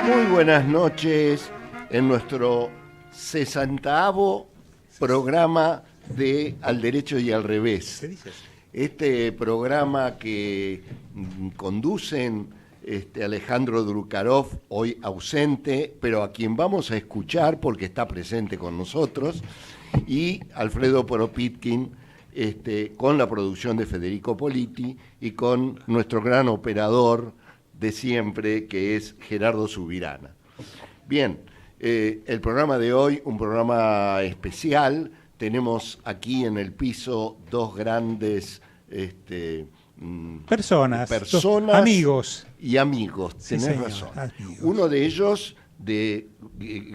Muy buenas noches en nuestro 60º programa de Al Derecho y al Revés. ¿Qué dices? Este programa que conducen Alejandro Drukarov, hoy ausente, pero a quien vamos a escuchar porque está presente con nosotros, y Alfredo Poropitkin, con la producción de Federico Politi y con nuestro gran operador de siempre, que es Gerardo Subirana. Bien, el programa de hoy, un programa especial. Tenemos aquí en el piso dos grandes personas, amigos y amigos, sí, tenés señor, razón. amigos. Uno de ellos de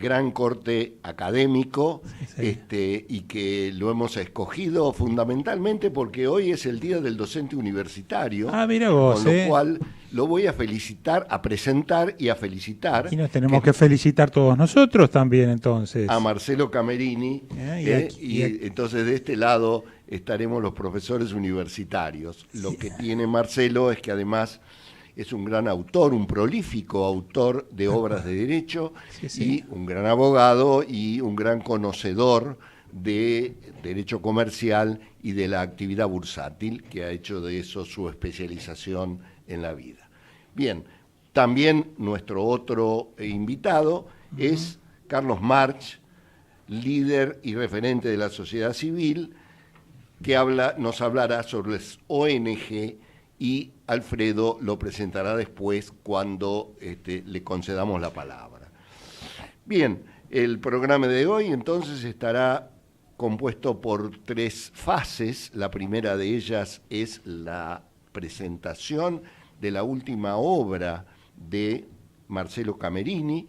gran corte académico, sí. Y que lo hemos escogido fundamentalmente porque hoy es el Día del Docente Universitario. Mira vos, con lo cual lo voy a felicitar, a presentar y a felicitar. Y nos tenemos que felicitar todos nosotros también, entonces. A Marcelo Camerini, y entonces de este lado estaremos los profesores universitarios. Lo que tiene Marcelo es que además es un gran autor, un prolífico autor de obras de derecho, y un gran abogado y un gran conocedor de derecho comercial y de la actividad bursátil, que ha hecho de eso su especialización en la vida. Bien, también nuestro otro invitado es Carlos March, líder y referente de la sociedad civil, que nos hablará sobre las ONG, y Alfredo lo presentará después cuando le concedamos la palabra. Bien, el programa de hoy entonces estará compuesto por 3 fases. La primera de ellas es la presentación de la última obra de Marcelo Camerini,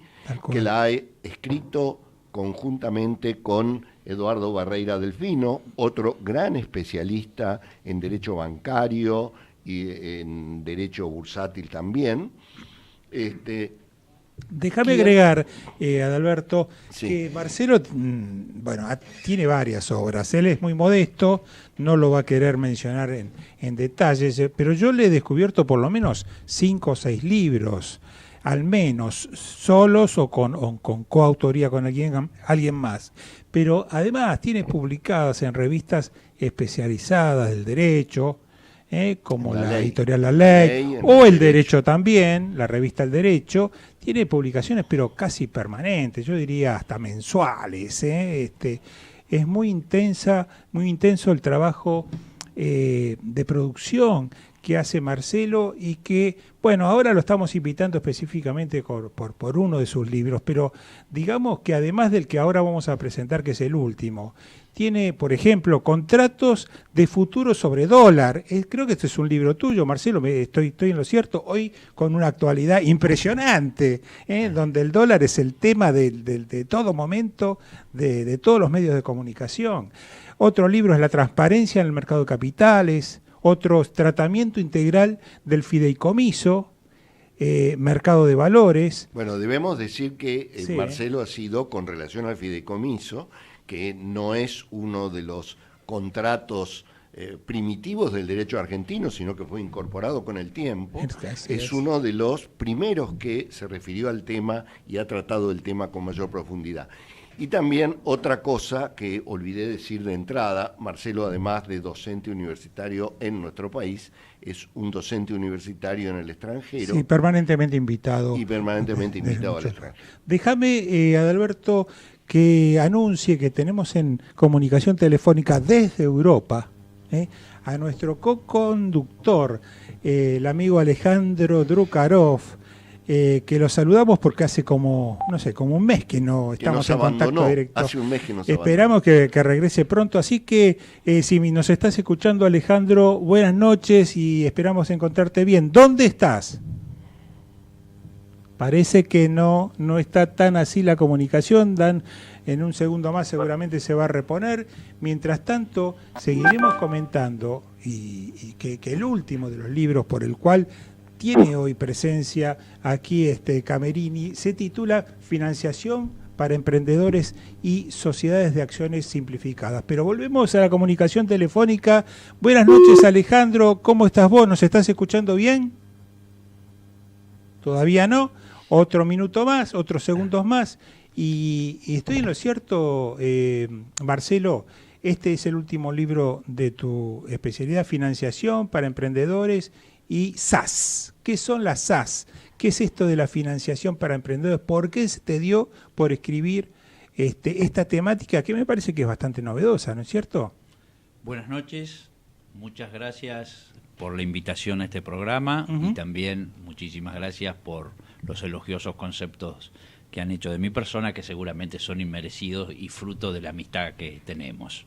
que la ha escrito conjuntamente con Eduardo Barreira Delfino, otro gran especialista en derecho bancario y en derecho bursátil también. Déjame agregar, Adalberto, sí, que Marcelo, tiene varias obras. Él es muy modesto, no lo va a querer mencionar en detalles, pero yo le he descubierto por lo menos 5 o 6 libros, al menos, solos o con coautoría con alguien más. Pero además tiene publicadas en revistas especializadas del derecho, como la editorial La Ley, o El Derecho también, la revista El Derecho. Tiene publicaciones pero casi permanentes, yo diría hasta mensuales. Es muy intenso el trabajo de producción que hace Marcelo, y que, ahora lo estamos invitando específicamente por uno de sus libros, pero digamos que además del que ahora vamos a presentar, que es el último, tiene, por ejemplo, Contratos de futuro sobre dólar. Creo que este es un libro tuyo, Marcelo, estoy en lo cierto, hoy con una actualidad impresionante, donde el dólar es el tema de todo momento, de todos los medios de comunicación. Otro libro es La transparencia en el mercado de capitales. Otro, Tratamiento integral del fideicomiso, mercado de valores. Bueno, debemos decir que Marcelo ha sido, con relación al fideicomiso, que no es uno de los contratos primitivos del derecho argentino, sino que fue incorporado con el tiempo, es uno de los primeros que se refirió al tema y ha tratado el tema con mayor profundidad. Y también otra cosa que olvidé decir de entrada, Marcelo, además de docente universitario en nuestro país, es un docente universitario en el extranjero. Sí, permanentemente invitado. Y permanentemente invitado al extranjero. Déjame, Adalberto, que anuncie que tenemos en comunicación telefónica desde Europa a nuestro co-conductor, el amigo Alejandro Drukarov, que lo saludamos porque hace como un mes que no estamos en contacto directo. Hace un mes que nos Esperamos que regrese pronto, así que si nos estás escuchando, Alejandro, buenas noches y esperamos encontrarte bien. ¿Dónde estás? Parece que no está tan así la comunicación. En un segundo más seguramente se va a reponer. Mientras tanto, seguiremos comentando y que el último de los libros por el cual tiene hoy presencia aquí Camerini se titula Financiación para emprendedores y sociedades de acciones simplificadas. Pero volvemos a la comunicación telefónica. Buenas noches, Alejandro. ¿Cómo estás vos? ¿Nos estás escuchando bien? ¿Todavía no? otro minuto más, otros segundos más. Y estoy en lo cierto, Marcelo, este es el último libro de tu especialidad, Financiación para Emprendedores y SAS. ¿Qué son las SAS? ¿Qué es esto de la financiación para emprendedores? ¿Por qué se te dio por escribir esta temática que me parece que es bastante novedosa, ¿no es cierto? Buenas noches, muchas gracias por la invitación a este programa y también muchísimas gracias por los elogiosos conceptos que han hecho de mi persona, que seguramente son inmerecidos y fruto de la amistad que tenemos.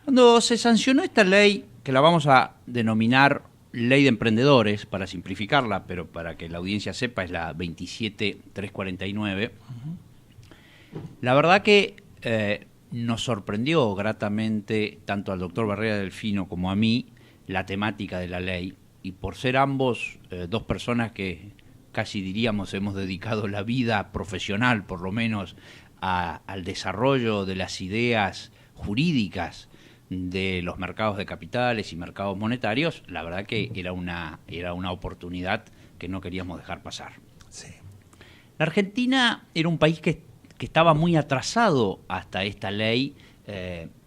Cuando se sancionó esta ley, que la vamos a denominar Ley de Emprendedores, para simplificarla, pero para que la audiencia sepa, es la 27349, la verdad que nos sorprendió gratamente, tanto al doctor Barrera Delfino como a mí, la temática de la ley, y por ser ambos dos personas que casi diríamos hemos dedicado la vida profesional, por lo menos, al desarrollo de las ideas jurídicas de los mercados de capitales y mercados monetarios, la verdad que era una oportunidad que no queríamos dejar pasar. Sí. La Argentina era un país que estaba muy atrasado hasta esta ley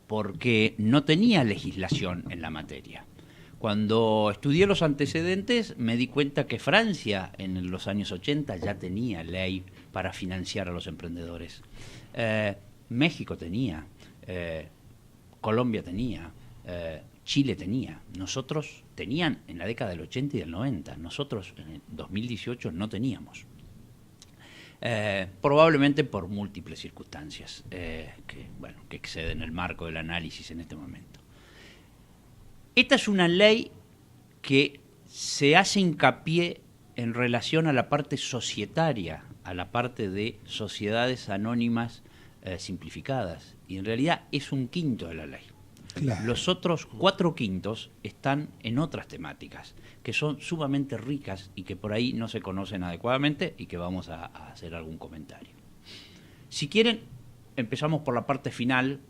porque no tenía legislación en la materia. Cuando estudié los antecedentes me di cuenta que Francia en los años 80 ya tenía ley para financiar a los emprendedores. México tenía, Colombia tenía, Chile tenía. Nosotros tenían en la década del 80 y del 90. Nosotros en el 2018 no teníamos. Probablemente por múltiples circunstancias que exceden el marco del análisis en este momento. Esta es una ley que se hace hincapié en relación a la parte societaria, a la parte de sociedades anónimas simplificadas, y en realidad es un quinto de la ley. Claro. Los otros 4/5 están en otras temáticas, que son sumamente ricas y que por ahí no se conocen adecuadamente y que vamos a hacer algún comentario. Si quieren, empezamos por la parte final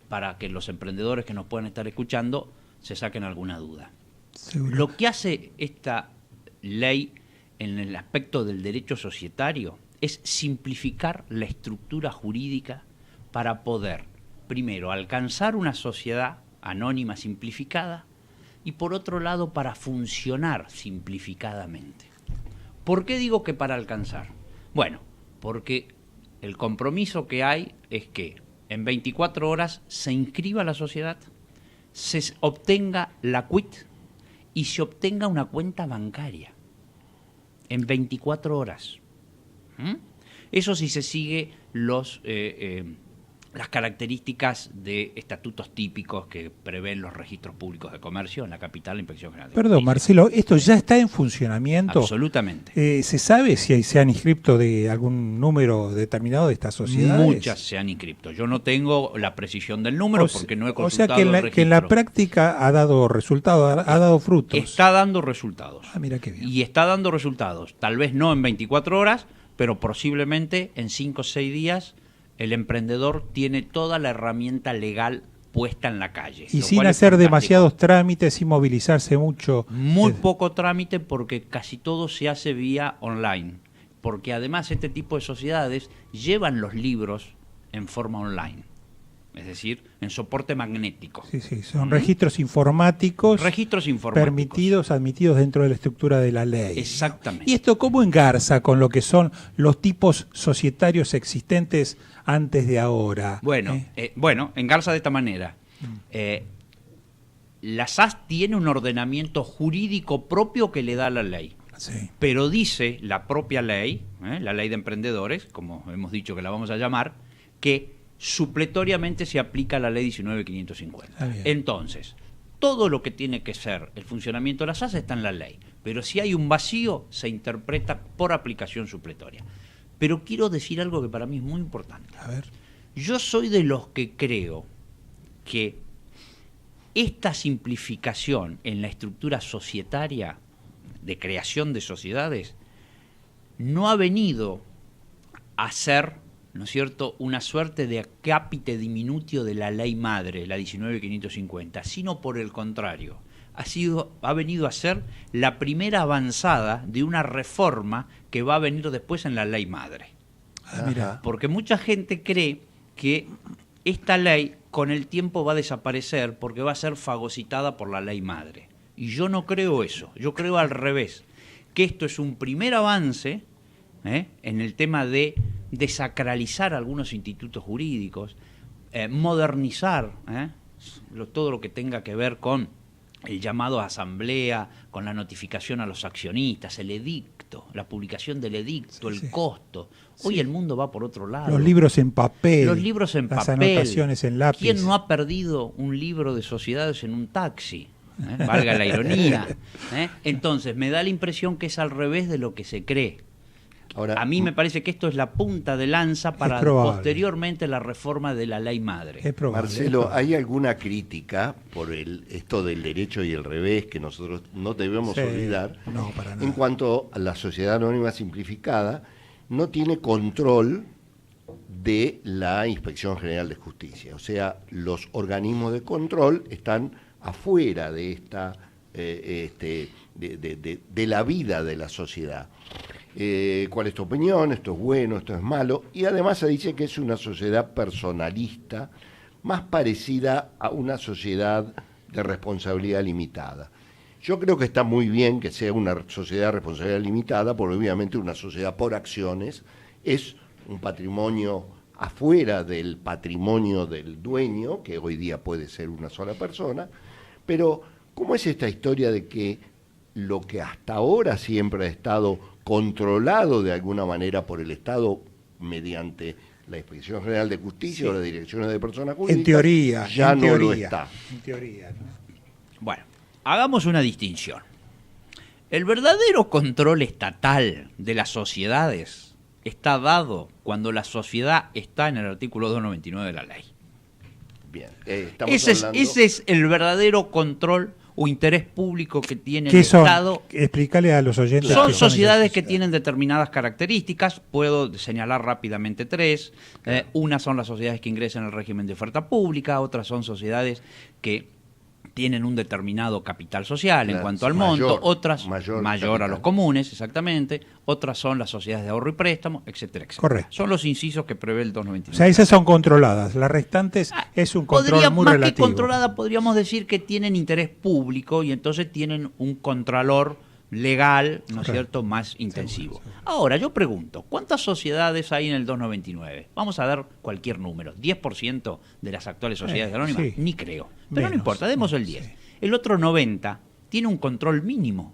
para que los emprendedores que nos puedan estar escuchando se saquen alguna duda. Seguro. Lo que hace esta ley en el aspecto del derecho societario es simplificar la estructura jurídica para poder, primero, alcanzar una sociedad anónima simplificada y, por otro lado, para funcionar simplificadamente. ¿Por qué digo que para alcanzar? Bueno, porque el compromiso que hay es que en 24 horas se inscriba la sociedad, se obtenga la quit y se obtenga una cuenta bancaria en 24 horas. Eso sí se sigue las características de estatutos típicos que prevén los registros públicos de comercio en la capital, la Inspección General de Perdón, Justicia. Marcelo, ¿esto ya está en funcionamiento? Absolutamente. ¿Se sabe si se han inscrito de algún número determinado de estas sociedades? Muchas se han inscrito. Yo no tengo la precisión del número porque no he consultado o sea que en la registro. práctica ha dado resultados, ha dado frutos. Está dando resultados. Ah, mira qué bien. Y está dando resultados. Tal vez no en 24 horas, pero posiblemente en 5 o 6 días el emprendedor tiene toda la herramienta legal puesta en la calle. Y sin hacer demasiados trámites, sin movilizarse mucho. Muy poco trámite porque casi todo se hace vía online. Porque además este tipo de sociedades llevan los libros en forma online. Es decir, en soporte magnético. Sí, son registros informáticos. Registros informáticos. Admitidos dentro de la estructura de la ley. Exactamente. ¿Y esto cómo engarza con lo que son los tipos societarios existentes antes de ahora? Bueno, engarza de esta manera. La SAS tiene un ordenamiento jurídico propio que le da la ley. Sí. Pero dice la propia ley, la ley de emprendedores, como hemos dicho que la vamos a llamar, que supletoriamente se aplica la ley 19.550. Entonces, todo lo que tiene que ser el funcionamiento de la SAS está en la ley, pero si hay un vacío, se interpreta por aplicación supletoria. Pero quiero decir algo que para mí es muy importante. A ver. Yo soy de los que creo que esta simplificación en la estructura societaria de creación de sociedades no ha venido a ser, ¿no es cierto?, una suerte de capite diminutio de la ley madre, la 19.550, sino por el contrario, ha venido a ser la primera avanzada de una reforma que va a venir después en la ley madre. Mira. Porque mucha gente cree que esta ley con el tiempo va a desaparecer porque va a ser fagocitada por la ley madre. Y yo no creo eso, yo creo al revés, que esto es un primer avance en el tema de desacralizar algunos institutos jurídicos, modernizar todo lo que tenga que ver con el llamado a asamblea, con la notificación a los accionistas, el edicto, la publicación del edicto, el costo. Hoy el mundo va por otro lado. Los libros en papel. Los libros en las papel. Anotaciones en lápiz. ¿Quién no ha perdido un libro de sociedades en un taxi? Valga la ironía. Entonces, me da la impresión que es al revés de lo que se cree. Ahora, a mí me parece que esto es la punta de lanza para posteriormente la reforma de la ley madre. Marcelo, ¿hay alguna crítica por esto del derecho y el revés que nosotros no debemos olvidar? No, para nada. En cuanto a la sociedad anónima simplificada, no tiene control de la Inspección General de Justicia. O sea, los organismos de control están afuera de esta de la vida de la sociedad. ¿Cuál es tu opinión? ¿Esto es bueno? ¿Esto es malo? Y además se dice que es una sociedad personalista, más parecida a una sociedad de responsabilidad limitada. Yo creo que está muy bien que sea una sociedad de responsabilidad limitada, porque obviamente una sociedad por acciones es un patrimonio afuera del patrimonio del dueño, que hoy día puede ser una sola persona, pero ¿cómo es esta historia de que lo que hasta ahora siempre ha estado controlado de alguna manera por el Estado mediante la Inspección General de Justicia o las direcciones de personas jurídicas, en teoría, ya no lo está? En teoría. Bueno, hagamos una distinción. El verdadero control estatal de las sociedades está dado cuando la sociedad está en el artículo 299 de la ley. Bien, ese es el verdadero control o interés público que tiene el Estado. Explícale a los oyentes. Son sociedades que tienen determinadas características, puedo señalar rápidamente tres. Unas son las sociedades que ingresan al régimen de oferta pública, otras son sociedades que tienen un determinado capital social en cuanto al monto, otras mayor a los comunes, exactamente, otras son las sociedades de ahorro y préstamo, etcétera, etcétera. Correcto. Son los incisos que prevé el 299. O sea, esas son controladas, las restantes es un control muy relativo. Más que controlada, podríamos decir que tienen interés público y entonces tienen un contralor legal, ¿no es cierto?, más intensivo. Ahora, yo pregunto, ¿cuántas sociedades hay en el 299? Vamos a dar cualquier número, ¿10% de las actuales sociedades anónimas? Sí. Ni creo. Pero menos, no importa, demos el 10. Sí. El otro 90 tiene un control mínimo,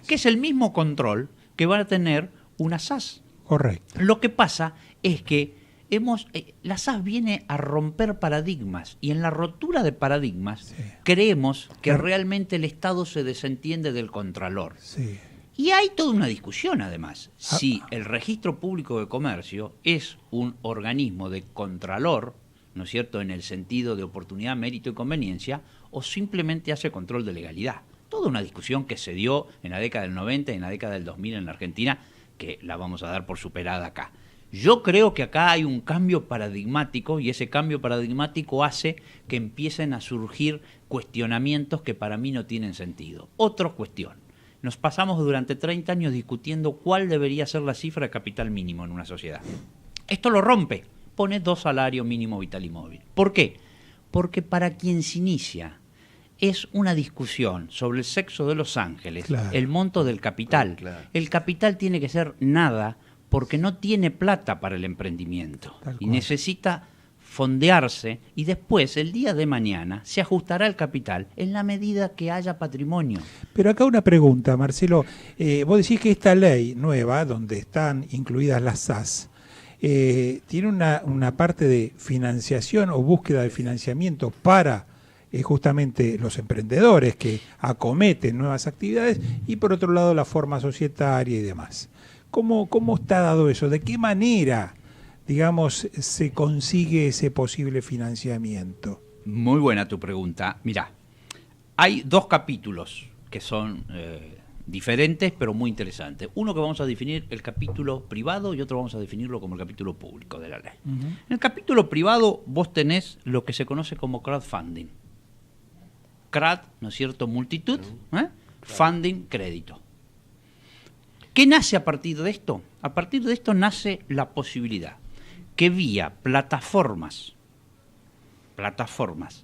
que es el mismo control que van a tener una SAS. Correcto. Lo que pasa es que la SAS viene a romper paradigmas y en la rotura de paradigmas creemos que realmente el Estado se desentiende del contralor. Sí. Y hay toda una discusión además, si el Registro Público de Comercio es un organismo de contralor, ¿no es cierto?, en el sentido de oportunidad, mérito y conveniencia, o simplemente hace control de legalidad. Toda una discusión que se dio en la década del 90 y en la década del 2000 en la Argentina, que la vamos a dar por superada acá. Yo creo que acá hay un cambio paradigmático y ese cambio paradigmático hace que empiecen a surgir cuestionamientos que para mí no tienen sentido. Otra cuestión. Nos pasamos durante 30 años discutiendo cuál debería ser la cifra de capital mínimo en una sociedad. Esto lo rompe. Pone 2 salarios mínimo vital y móvil. ¿Por qué? Porque para quien se inicia es una discusión sobre el sexo de los ángeles, el monto del capital. El capital tiene que ser nada porque no tiene plata para el emprendimiento y necesita fondearse y después, el día de mañana, se ajustará el capital en la medida que haya patrimonio. Pero acá una pregunta, Marcelo. Vos decís que esta ley nueva, donde están incluidas las SAS, tiene una parte de financiación o búsqueda de financiamiento para justamente los emprendedores que acometen nuevas actividades y por otro lado la forma societaria y demás. ¿Cómo está dado eso? ¿De qué manera, digamos, se consigue ese posible financiamiento? Muy buena tu pregunta. Mirá, hay 2 capítulos que son diferentes pero muy interesantes. Uno que vamos a definir el capítulo privado y otro vamos a definirlo como el capítulo público de la ley. En el capítulo privado vos tenés lo que se conoce como crowdfunding. CRAD, ¿no es cierto?, multitud, funding, crédito. ¿Qué nace a partir de esto? A partir de esto nace la posibilidad que vía plataformas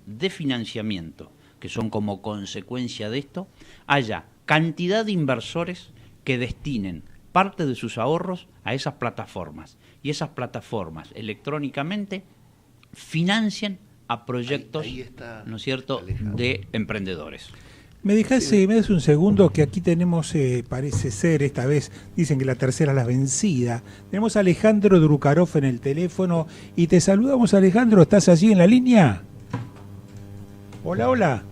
de financiamiento, que son como consecuencia de esto, haya cantidad de inversores que destinen parte de sus ahorros a esas plataformas. Y esas plataformas electrónicamente financian a proyectos, ahí está, ¿no es cierto?, Alejandro, de emprendedores. Me das un segundo, que aquí tenemos, parece ser, esta vez dicen que la tercera es la vencida. Tenemos a Alejandro Drukarov en el teléfono y te saludamos, Alejandro. ¿Estás allí en la línea? Hola, hola.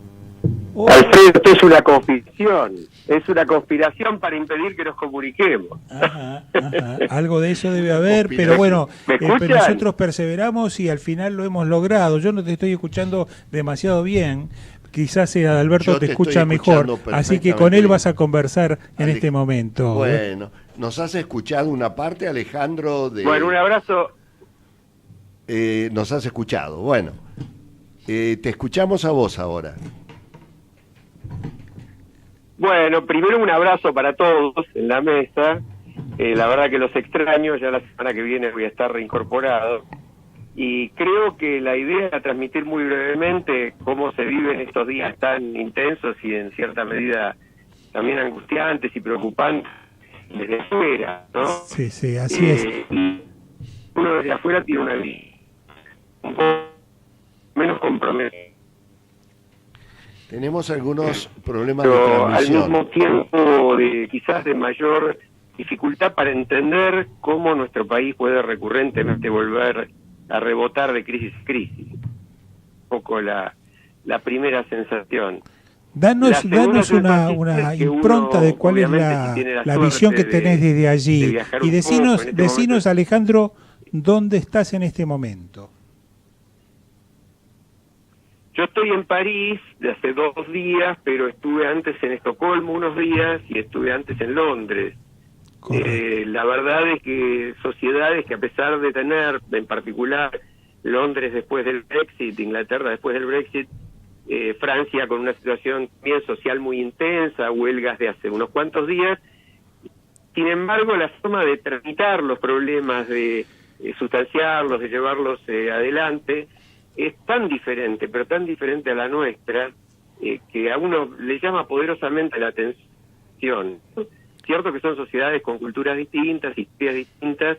Alfredo, esto es una conspiración para impedir que nos comuniquemos. Ajá. Algo de eso debe haber, pero bueno, pero nosotros perseveramos y al final lo hemos logrado. Yo no te estoy escuchando demasiado bien. Quizás Adalberto te escucha mejor, así que con él vas a conversar en este momento. Bueno, ¿nos has escuchado una parte, Alejandro? Bueno, un abrazo. Nos has escuchado, bueno. Te escuchamos a vos ahora. Bueno, primero un abrazo para todos en la mesa. La verdad que los extraño, ya la semana que viene voy a estar reincorporado. Y creo que la idea era transmitir muy brevemente cómo se viven estos días tan intensos y en cierta medida también angustiantes y preocupantes desde afuera, ¿no? Sí, así es. Uno desde afuera tiene una vida un poco menos comprometida. Tenemos algunos problemas de transmisión. Al mismo tiempo, quizás de mayor dificultad para entender cómo nuestro país puede recurrentemente volver a rebotar de crisis en crisis. Un poco la primera sensación. Danos una impronta de cuál es la visión que tenés desde allí. Y decinos, Alejandro, ¿dónde estás en este momento? Yo estoy en París de hace 2 días, pero estuve antes en Estocolmo unos días y estuve antes en Londres. La verdad es que sociedades que, a pesar de tener, en particular, Londres después del Brexit, Inglaterra después del Brexit, Francia con una situación bien social muy intensa, huelgas de hace unos cuantos días, sin embargo la forma de tramitar los problemas, de sustanciarlos, de llevarlos adelante, es tan diferente, pero tan diferente a la nuestra, que a uno le llama poderosamente la atención. Cierto que son sociedades con culturas distintas, historias distintas,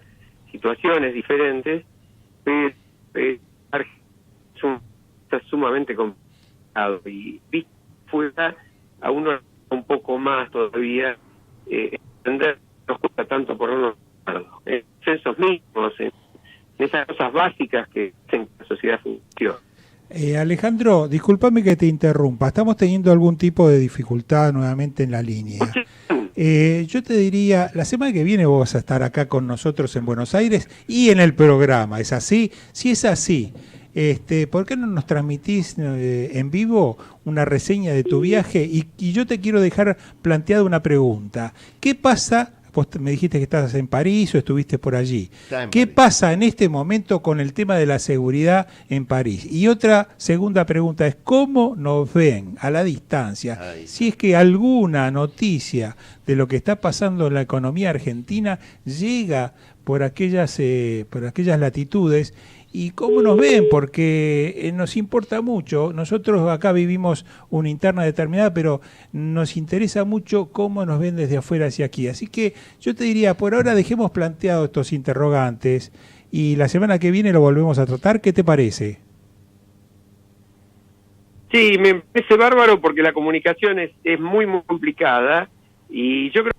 situaciones diferentes, pero está sumamente complicado y visto fuera a uno un poco más todavía entender que nos cuesta tanto por unos en censos mismos, en esas cosas básicas que hacen que la sociedad funcione. Alejandro, discúlpame que te interrumpa, estamos teniendo algún tipo de dificultad nuevamente en la línea. Yo te diría, la semana que viene vos vas a estar acá con nosotros en Buenos Aires y en el programa, ¿es así? Si es así, ¿por qué no nos transmitís en vivo una reseña de tu viaje? Y yo te quiero dejar planteada una pregunta. ¿Qué pasa? Vos me dijiste que estás en París o estuviste por allí. ¿Qué pasa en este momento con el tema de la seguridad en París? Y otra segunda pregunta es, ¿cómo nos ven a la distancia? Si es que alguna noticia de lo que está pasando en la economía argentina llega por aquellas latitudes, y cómo nos ven, porque nos importa mucho. Nosotros acá vivimos una interna determinada, pero nos interesa mucho cómo nos ven desde afuera hacia aquí. Así que yo te diría, por ahora dejemos planteados estos interrogantes y la semana que viene lo volvemos a tratar. ¿Qué te parece? Sí, me parece bárbaro porque la comunicación es muy, muy complicada y yo creo...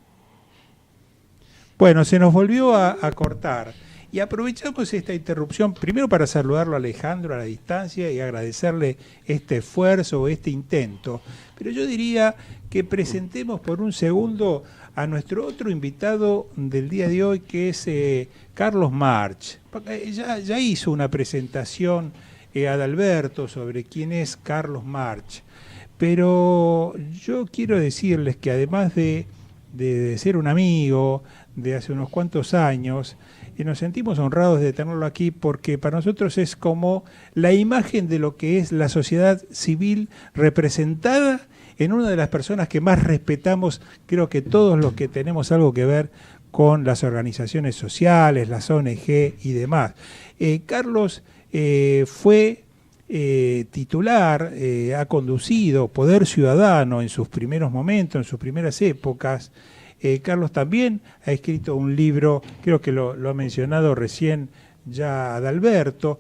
Bueno, se nos volvió a cortar. Y aprovechamos esta interrupción primero para saludarlo a Alejandro a la distancia y agradecerle este esfuerzo, este intento. Pero yo diría que presentemos por un segundo a nuestro otro invitado del día de hoy, que es Carlos March. Ya hizo una presentación Adalberto sobre quién es Carlos March. Pero yo quiero decirles que además de de ser un amigo de hace unos cuantos años, y nos sentimos honrados de tenerlo aquí porque para nosotros es como la imagen de lo que es la sociedad civil representada en una de las personas que más respetamos, creo que todos los que tenemos algo que ver con las organizaciones sociales, las ONG y demás. Carlos fue titular, ha conducido Poder Ciudadano en sus primeros momentos, en sus primeras épocas. Carlos también ha escrito un libro, creo que lo ha mencionado recién ya Adalberto,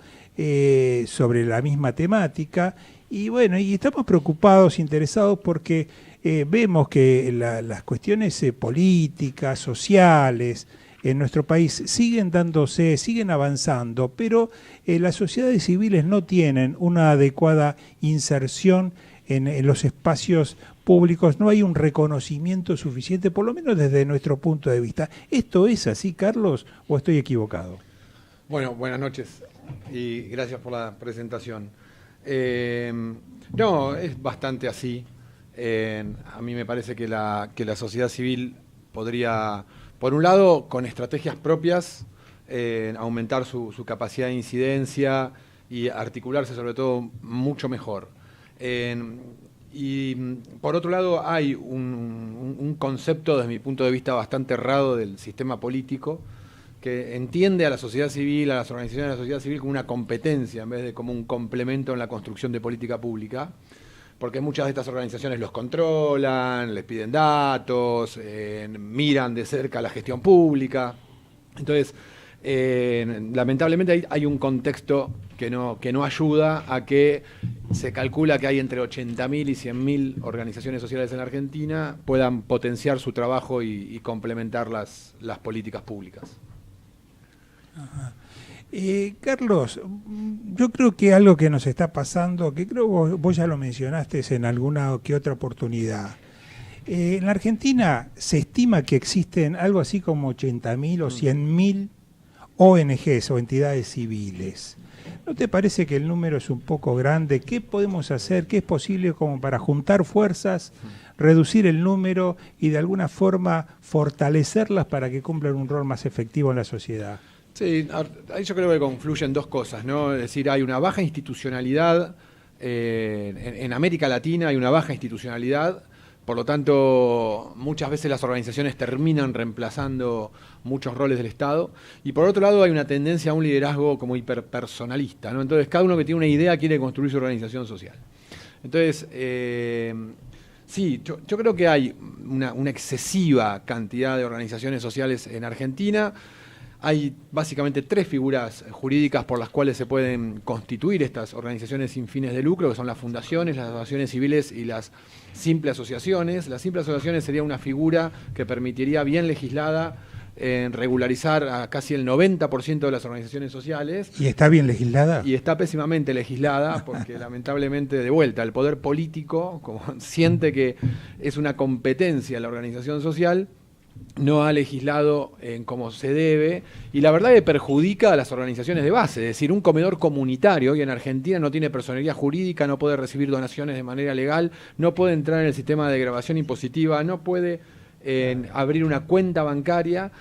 sobre la misma temática. Y bueno, y estamos preocupados, interesados, porque vemos que las cuestiones políticas, sociales, en nuestro país siguen dándose, siguen avanzando, pero las sociedades civiles no tienen una adecuada inserción en los espacios públicos, no hay un reconocimiento suficiente, por lo menos desde nuestro punto de vista. ¿Esto es así, Carlos, o estoy equivocado? Bueno, buenas noches y gracias por la presentación. No, es bastante así. A mí me parece que la sociedad civil podría, por un lado, con estrategias propias, aumentar su capacidad de incidencia y articularse sobre todo mucho mejor. Y por otro lado hay un concepto desde mi punto de vista bastante errado del sistema político que entiende a la sociedad civil, a las organizaciones de la sociedad civil como una competencia en vez de como un complemento en la construcción de política pública, porque muchas de estas organizaciones los controlan, les piden datos, miran de cerca la gestión pública. Entonces, lamentablemente hay un contexto que no ayuda a que se calcula que hay entre 80.000 y 100.000 organizaciones sociales en la Argentina puedan potenciar su trabajo y complementar las políticas públicas. Ajá. Carlos, yo creo que algo que nos está pasando, que creo vos ya lo mencionaste en alguna que otra oportunidad. En la Argentina se estima que existen algo así como 80.000 o 100.000 ONGs o entidades civiles. ¿No te parece que el número es un poco grande? ¿Qué podemos hacer? ¿Qué es posible como para juntar fuerzas, reducir el número y de alguna forma fortalecerlas para que cumplan un rol más efectivo en la sociedad? Sí, ahí yo creo que confluyen dos cosas, ¿no? Es decir, hay una baja institucionalidad, en América Latina hay una baja institucionalidad, por lo tanto, muchas veces las organizaciones terminan reemplazando muchos roles del Estado, y por otro lado hay una tendencia a un liderazgo como hiperpersonalista, ¿no? Entonces, cada uno que tiene una idea quiere construir su organización social. Entonces, sí, yo creo que hay una excesiva cantidad de organizaciones sociales en Argentina. Hay básicamente tres figuras jurídicas por las cuales se pueden constituir estas organizaciones sin fines de lucro, que son las fundaciones, las asociaciones civiles y las simples asociaciones. Las simples asociaciones sería una figura que permitiría, bien legislada, regularizar a casi el 90% de las organizaciones sociales. ¿Y está bien legislada? Y está pésimamente legislada porque lamentablemente, de vuelta, el poder político, como siente que es una competencia la organización social, no ha legislado en como se debe, y la verdad que perjudica a las organizaciones de base. Es decir, un comedor comunitario hoy en Argentina no tiene personería jurídica, no puede recibir donaciones de manera legal, no puede entrar en el sistema de grabación impositiva, no puede abrir una cuenta bancaria.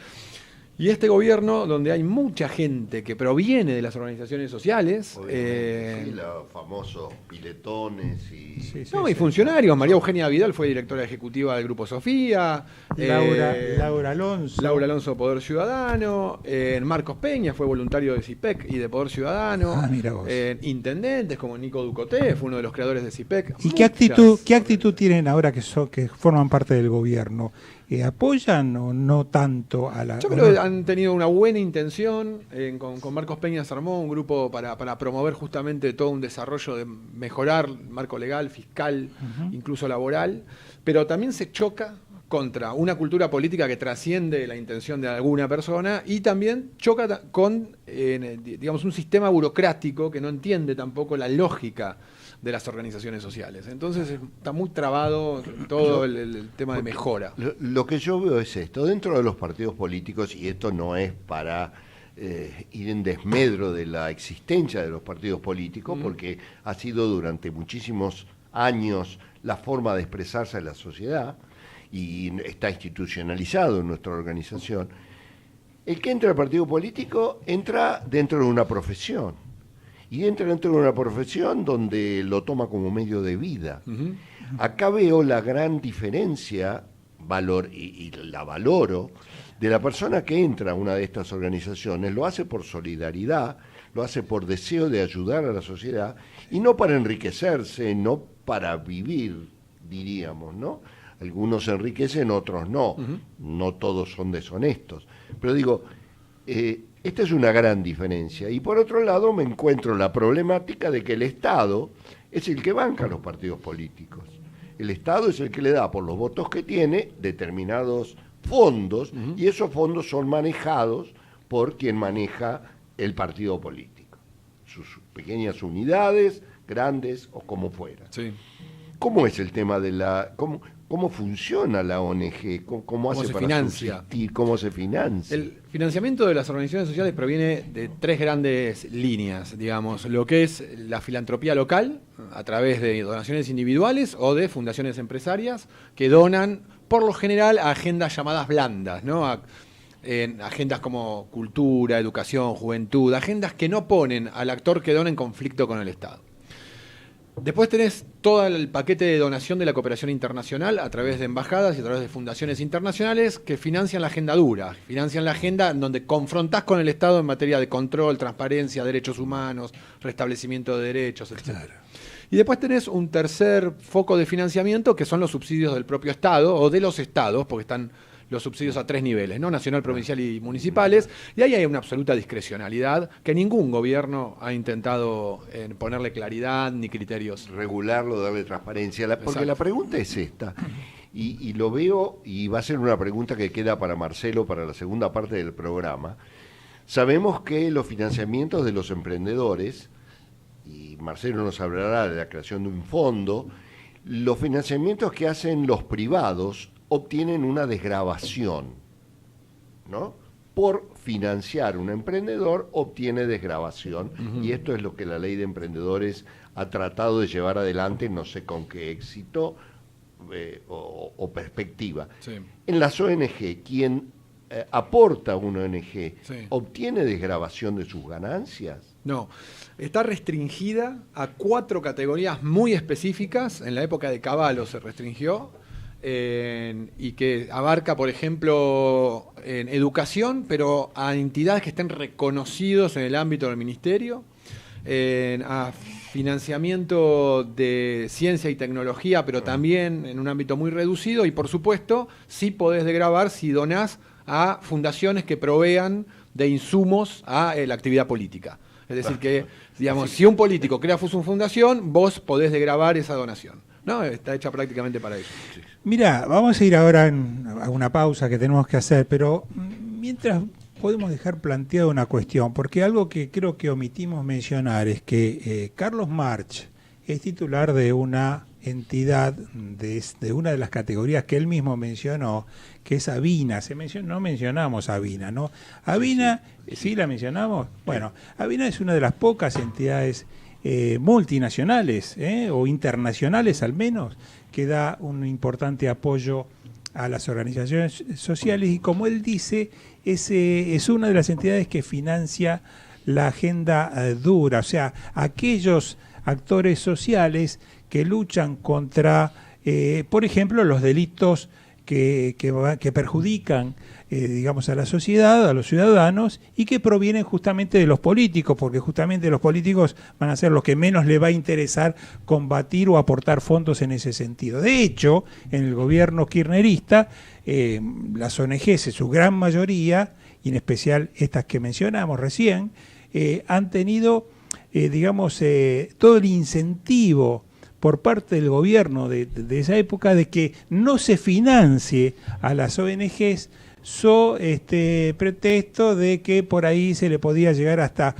Y este gobierno, donde hay mucha gente que proviene de las organizaciones sociales, sí, los famosos piletones y... y funcionarios. María Eugenia Vidal fue directora ejecutiva del Grupo Sofía. Laura Alonso. Laura Alonso, Poder Ciudadano. Marcos Peña fue voluntario de CIPEC y de Poder Ciudadano. Mira vos. Intendentes como Nico Ducoté, fue uno de los creadores de CIPEC. ¿Y qué actitud tienen ahora que forman parte del gobierno? ¿Apoyan o no tanto a la...? Yo creo que han tenido una buena intención. Con Marcos Peña se armó un grupo para promover justamente todo un desarrollo de mejorar el marco legal, fiscal, incluso laboral, pero también se choca contra una cultura política que trasciende la intención de alguna persona y también choca con digamos, un sistema burocrático que no entiende tampoco la lógica de las organizaciones sociales. Entonces está muy trabado todo el tema de mejora. Lo que yo veo es esto, dentro de los partidos políticos, y esto no es para ir en desmedro de la existencia de los partidos políticos, porque ha sido durante muchísimos años la forma de expresarse en la sociedad, y está institucionalizado en nuestra organización, el que entra al partido político entra dentro de una profesión. Y entra dentro de una profesión donde lo toma como medio de vida. Uh-huh. Acá veo la gran diferencia, y la valoro, de la persona que entra a una de estas organizaciones. Lo hace por solidaridad, lo hace por deseo de ayudar a la sociedad, y no para enriquecerse, no para vivir, diríamos, ¿no? Algunos se enriquecen, otros no. Uh-huh. No todos son deshonestos. Pero digo, esta es una gran diferencia. Y por otro lado me encuentro la problemática de que el Estado es el que banca a los partidos políticos. El Estado es el que le da por los votos que tiene determinados fondos, uh-huh, y esos fondos son manejados por quien maneja el partido político. Sus pequeñas unidades, grandes o como fuera. Sí. ¿Cómo es el tema de cómo funciona la ONG? ¿Cómo hace para subsistir? ¿Cómo se financia? El financiamiento de las organizaciones sociales proviene de tres grandes líneas, digamos. Lo que es la filantropía local, a través de donaciones individuales o de fundaciones empresarias, que donan, por lo general, a agendas llamadas blandas, ¿no? En agendas como cultura, educación, juventud, agendas que no ponen al actor que dona en conflicto con el Estado. Después tenés todo el paquete de donación de la cooperación internacional a través de embajadas y a través de fundaciones internacionales que financian la agenda dura, financian la agenda en donde confrontás con el Estado en materia de control, transparencia, derechos humanos, restablecimiento de derechos, etc. Claro. Y después tenés un tercer foco de financiamiento que son los subsidios del propio Estado o de los estados, porque están los subsidios a tres niveles, ¿no? Nacional, provincial y municipales, y ahí hay una absoluta discrecionalidad que ningún gobierno ha intentado ponerle claridad ni criterios. Regularlo, darle transparencia, porque la pregunta es esta, y lo veo, y va a ser una pregunta que queda para Marcelo para la segunda parte del programa. Sabemos que los financiamientos de los emprendedores, y Marcelo nos hablará de la creación de un fondo, los financiamientos que hacen los privados obtienen una desgravación, ¿no? Por financiar un emprendedor obtiene desgravación, uh-huh, y esto es lo que la ley de emprendedores ha tratado de llevar adelante, no sé con qué éxito o perspectiva. Sí. En las ONG, quien aporta a una ONG, sí, ¿obtiene desgravación de sus ganancias? No, está restringida a 4 categorías muy específicas. En la época de Cavallo se restringió, y que abarca, por ejemplo, en educación, pero a entidades que estén reconocidos en el ámbito del ministerio, a financiamiento de ciencia y tecnología, pero también en un ámbito muy reducido, y por supuesto, sí podés desgravar si donás a fundaciones que provean de insumos a la actividad política. Es decir que, digamos, si un político crea su fundación, vos podés desgravar esa donación. No, está hecha prácticamente para eso. Mira, vamos a ir ahora a una pausa que tenemos que hacer, pero mientras podemos dejar planteada una cuestión, porque algo que creo que omitimos mencionar es que Carlos March es titular de una entidad de una de las categorías que él mismo mencionó, que es Avina. No mencionamos Avina, ¿no? Avina, ¿sí la mencionamos? Bueno, Avina es una de las pocas entidades multinacionales, o internacionales al menos, que da un importante apoyo a las organizaciones sociales, y como él dice, es una de las entidades que financia la agenda dura, o sea, aquellos actores sociales que luchan contra, por ejemplo, los delitos que perjudican, digamos, a la sociedad, a los ciudadanos, y que provienen justamente de los políticos, porque justamente los políticos van a ser los que menos les va a interesar combatir o aportar fondos en ese sentido. De hecho, en el gobierno kirchnerista, las ONGs, en su gran mayoría, y en especial estas que mencionamos recién, han tenido, digamos, todo el incentivo por parte del gobierno de esa época de que no se financie a las ONGs pretexto de que por ahí se le podía llegar hasta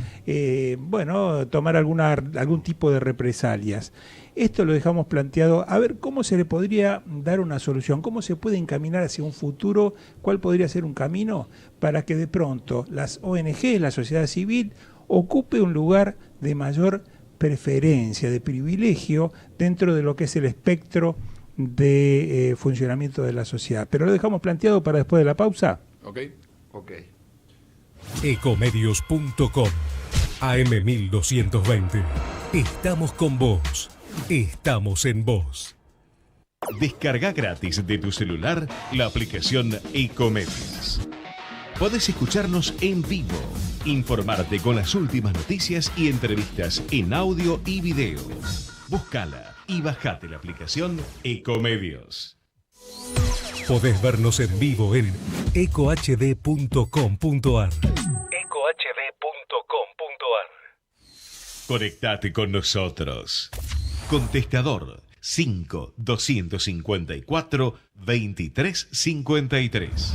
tomar algún tipo de represalias. Esto lo dejamos planteado, a ver cómo se le podría dar una solución, cómo se puede encaminar hacia un futuro, cuál podría ser un camino para que de pronto las ONG, la sociedad civil, ocupe un lugar de mayor preferencia, de privilegio dentro de lo que es el espectro de funcionamiento de la sociedad. Pero lo dejamos planteado para después de la pausa. Ok. Ecomedios.com AM1220. Estamos con vos. Estamos en vos. Descarga gratis de tu celular la aplicación Ecomedios. Podés escucharnos en vivo, informarte con las últimas noticias y entrevistas en audio y video. Búscala y bajate la aplicación Ecomedios. Podés vernos en vivo en ecohd.com.ar. Conectate con nosotros. Contestador 5 254 2353.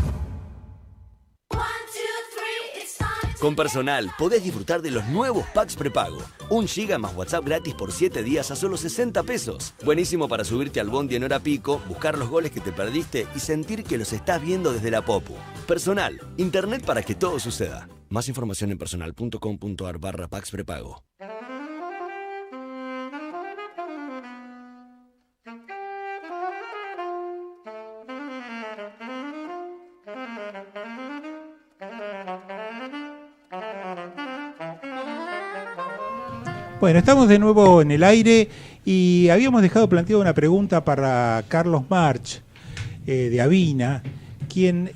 Con Personal podés disfrutar de los nuevos packs prepago. 1 GB más WhatsApp gratis por 7 días a solo 60 pesos. Buenísimo para subirte al bondi en hora pico, buscar los goles que te perdiste y sentir que los estás viendo desde la popu. Personal, internet para que todo suceda. Más información en personal.com.ar/packs prepago. Bueno, estamos de nuevo en el aire y habíamos dejado planteada una pregunta para Carlos March, de Avina, quien,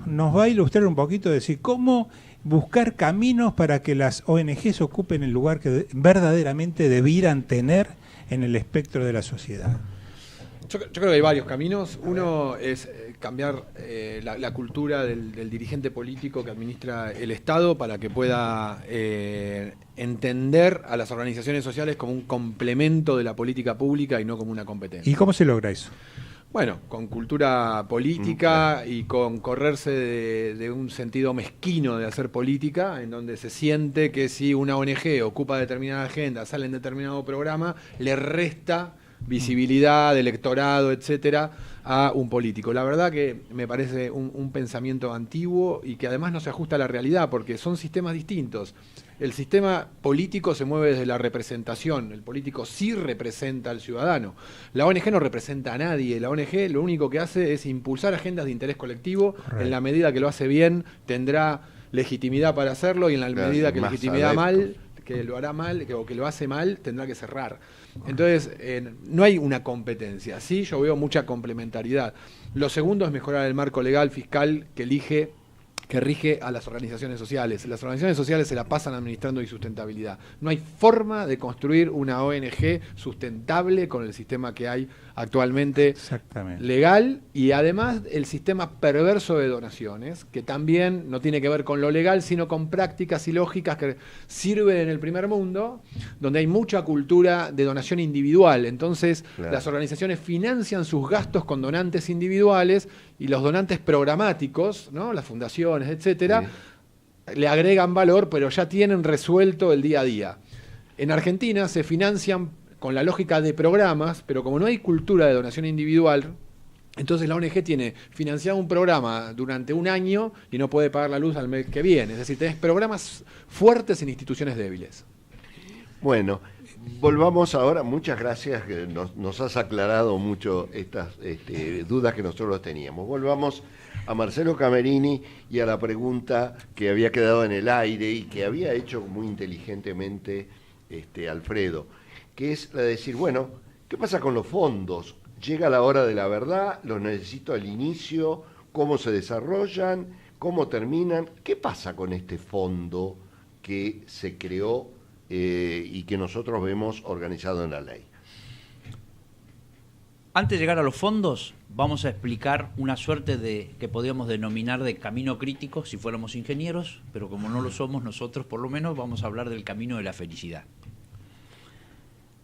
nos va a ilustrar un poquito, decir cómo buscar caminos para que las ONGs ocupen el lugar que verdaderamente debieran tener en el espectro de la sociedad. Yo creo que hay varios caminos. Uno es cambiar la cultura del dirigente político que administra el Estado para que pueda entender a las organizaciones sociales como un complemento de la política pública y no como una competencia. ¿Y cómo se logra eso? Bueno, con cultura política y con correrse de un sentido mezquino de hacer política, en donde se siente que si una ONG ocupa determinada agenda, sale en determinado programa, le resta visibilidad, electorado, etcétera, a un político. La verdad que me parece un pensamiento antiguo y que además no se ajusta a la realidad, porque son sistemas distintos. El sistema político se mueve desde la representación, el político sí representa al ciudadano. La ONG no representa a nadie, la ONG lo único que hace es impulsar agendas de interés colectivo. Correcto. En la medida que lo hace bien, tendrá legitimidad para hacerlo, y en la medida que legitimidad mal, que lo hará mal, o que lo hace mal, tendrá que cerrar. Entonces, no hay una competencia, sí, yo veo mucha complementariedad. Lo segundo es mejorar el marco legal fiscal que rige a las organizaciones sociales. Las organizaciones sociales se la pasan administrando insustentabilidad. No hay forma de construir una ONG sustentable con el sistema que hay actualmente legal, y además el sistema perverso de donaciones, que también no tiene que ver con lo legal, sino con prácticas y lógicas que sirven en el primer mundo, donde hay mucha cultura de donación individual. Entonces, las organizaciones financian sus gastos con donantes individuales, y los donantes programáticos, ¿no?, las fundaciones, etcétera, le agregan valor, pero ya tienen resuelto el día a día. En Argentina se financian con la lógica de programas, pero como no hay cultura de donación individual, entonces la ONG tiene financiado un programa durante un año y no puede pagar la luz al mes que viene. Es decir, tenés programas fuertes en instituciones débiles. Bueno, volvamos ahora. Muchas gracias, que nos has aclarado mucho estas dudas que nosotros teníamos. Volvamos a Marcelo Camerini y a la pregunta que había quedado en el aire y que había hecho muy inteligentemente Alfredo, que es la de decir, bueno, ¿qué pasa con los fondos? Llega la hora de la verdad, los necesito al inicio, ¿cómo se desarrollan? ¿Cómo terminan? ¿Qué pasa con este fondo que se creó y que nosotros vemos organizado en la ley? Antes de llegar a los fondos, vamos a explicar una suerte de que podríamos denominar de camino crítico si fuéramos ingenieros, pero como no lo somos nosotros, por lo menos vamos a hablar del camino de la felicidad.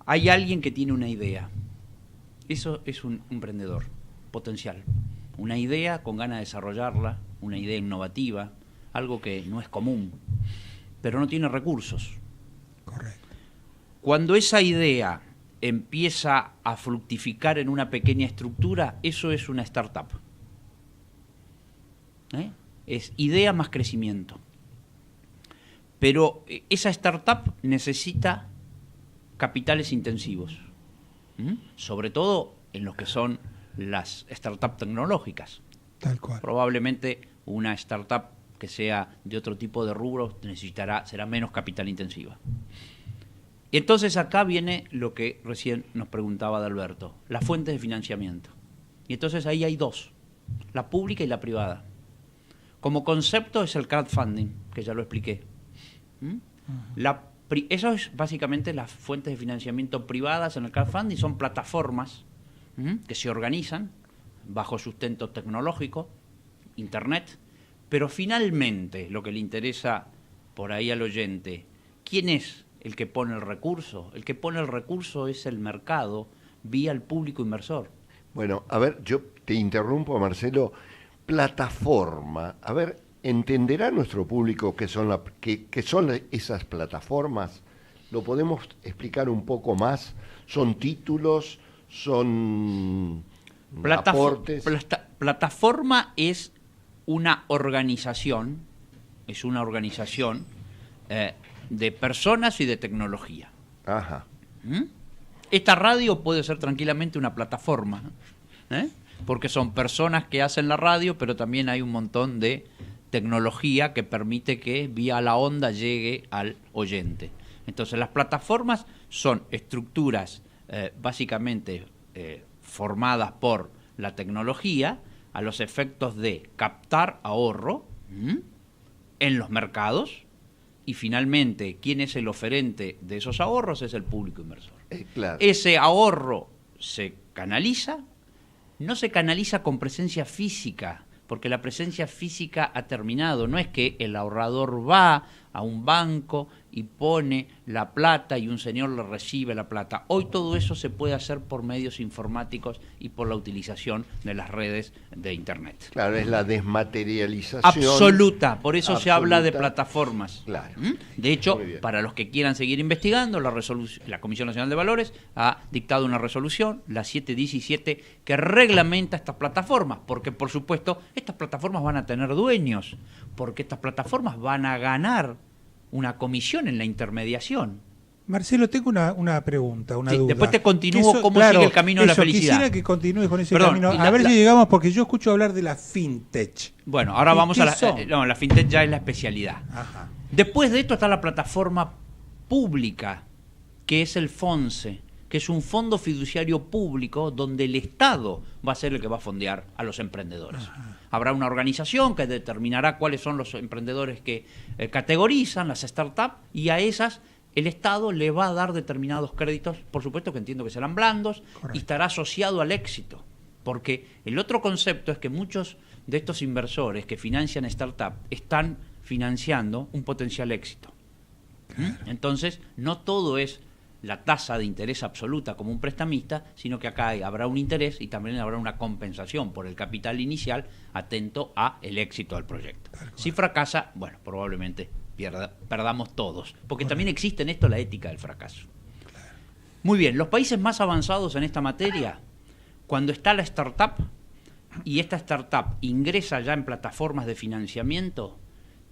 Hay alguien que tiene una idea. Eso es un emprendedor potencial. Una idea con ganas de desarrollarla, una idea innovativa, algo que no es común, pero no tiene recursos. Correcto. Cuando esa idea empieza a fructificar en una pequeña estructura, eso es una startup. Es idea más crecimiento. Pero esa startup necesita capitales intensivos. Sobre todo en lo que son las startups tecnológicas. Tal cual. Probablemente una startup que sea de otro tipo de rubros será menos capital intensiva. Y entonces acá viene lo que recién nos preguntaba Adalberto, las fuentes de financiamiento. Y entonces ahí hay dos, la pública y la privada. Como concepto es el crowdfunding, que ya lo expliqué. Eso es básicamente las fuentes de financiamiento privadas en el crowdfunding, son plataformas que se organizan bajo sustento tecnológico, internet, pero finalmente lo que le interesa por ahí al oyente, ¿quién es el que pone el recurso? El que pone el recurso es el mercado vía el público inversor. Bueno, a ver, yo te interrumpo, Marcelo. Plataforma, a ver, ¿entenderá nuestro público qué son esas plataformas? ¿Lo podemos explicar un poco más? ¿Son títulos? ¿Son aportes? Plataforma es una organización, de personas y de tecnología. Ajá. Esta radio puede ser tranquilamente una plataforma, porque son personas que hacen la radio, pero también hay un montón de tecnología que permite que vía la onda llegue al oyente. Entonces las plataformas son estructuras básicamente formadas por la tecnología a los efectos de captar ahorro en los mercados, y finalmente, ¿quién es el oferente de esos ahorros? Es el público inversor. Claro. Ese ahorro se canaliza, no se canaliza con presencia física, porque la presencia física ha terminado. No es que el ahorrador va a un banco y pone la plata y un señor le recibe la plata. Hoy todo eso se puede hacer por medios informáticos y por la utilización de las redes de Internet. Claro, es la desmaterialización absoluta, por eso se habla de plataformas. Claro. De hecho, para los que quieran seguir investigando, la Comisión Nacional de Valores ha dictado una resolución, la 717, que reglamenta estas plataformas, porque por supuesto estas plataformas van a tener dueños, porque estas plataformas van a ganar una comisión en la intermediación. Marcelo, tengo una pregunta, una duda. Después te continúo cómo sigue el camino de la felicidad. Quisiera que continúes con ese camino. A ver si llegamos, porque yo escucho hablar de la fintech. Bueno, ahora vamos a la fintech ya es la especialidad. Ajá. Después de esto está la plataforma pública, que es el FONSE, que es un fondo fiduciario público donde el Estado va a ser el que va a fondear a los emprendedores. Ajá. Habrá una organización que determinará cuáles son los emprendedores que categorizan las startups, y a esas el Estado le va a dar determinados créditos, por supuesto que entiendo que serán blandos. Correcto. Y estará asociado al éxito. Porque el otro concepto es que muchos de estos inversores que financian startups están financiando un potencial éxito. Claro. Entonces, no todo es la tasa de interés absoluta como un prestamista, sino que acá habrá un interés y también habrá una compensación por el capital inicial atento a el éxito del proyecto. Si fracasa, bueno, probablemente perdamos todos, porque también existe en esto la ética del fracaso. Claro. Muy bien, los países más avanzados en esta materia, cuando está la startup y esta startup ingresa ya en plataformas de financiamiento,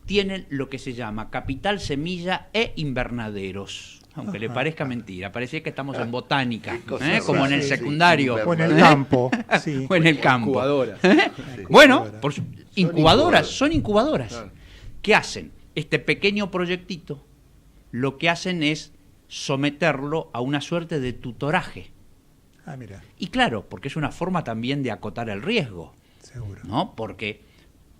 tienen lo que se llama capital semilla e invernaderos. Aunque le parezca mentira, parece que estamos en botánica, como en el secundario. O en el campo. Sí. O en el campo. Incubadoras. Bueno, son incubadoras. Claro. ¿Qué hacen? Este pequeño proyectito, lo que hacen es someterlo a una suerte de tutoraje. Ah, mira. Y claro, porque es una forma también de acotar el riesgo. Seguro. ¿No? Porque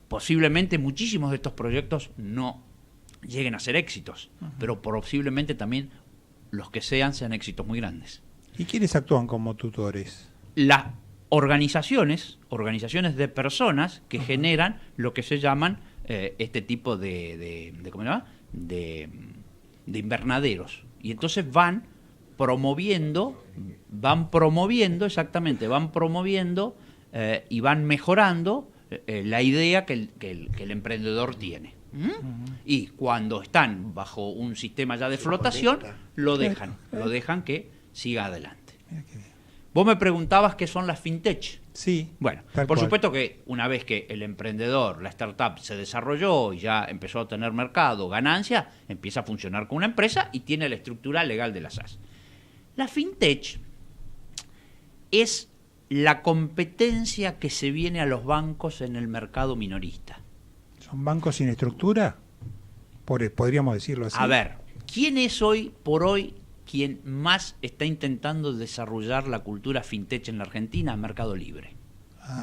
posiblemente muchísimos de estos proyectos no lleguen a ser éxitos, pero posiblemente también los que sean éxitos muy grandes. ¿Y quiénes actúan como tutores? Las organizaciones de personas que generan lo que se llaman este tipo ¿cómo se llama? De invernaderos. Y entonces van promoviendo y van mejorando la idea que el emprendedor tiene. Y cuando están bajo un sistema ya de flotación, lo dejan que siga adelante. Vos me preguntabas qué son las fintech. Sí. Bueno, por supuesto que una vez que el emprendedor, la startup se desarrolló y ya empezó a tener mercado, ganancia, empieza a funcionar como una empresa y tiene la estructura legal de las SAS. La fintech es la competencia que se viene a los bancos en el mercado minorista. ¿Son bancos sin estructura? Podríamos decirlo así. A ver, ¿quién es hoy por hoy quien más está intentando desarrollar la cultura fintech en la Argentina? Mercado Libre.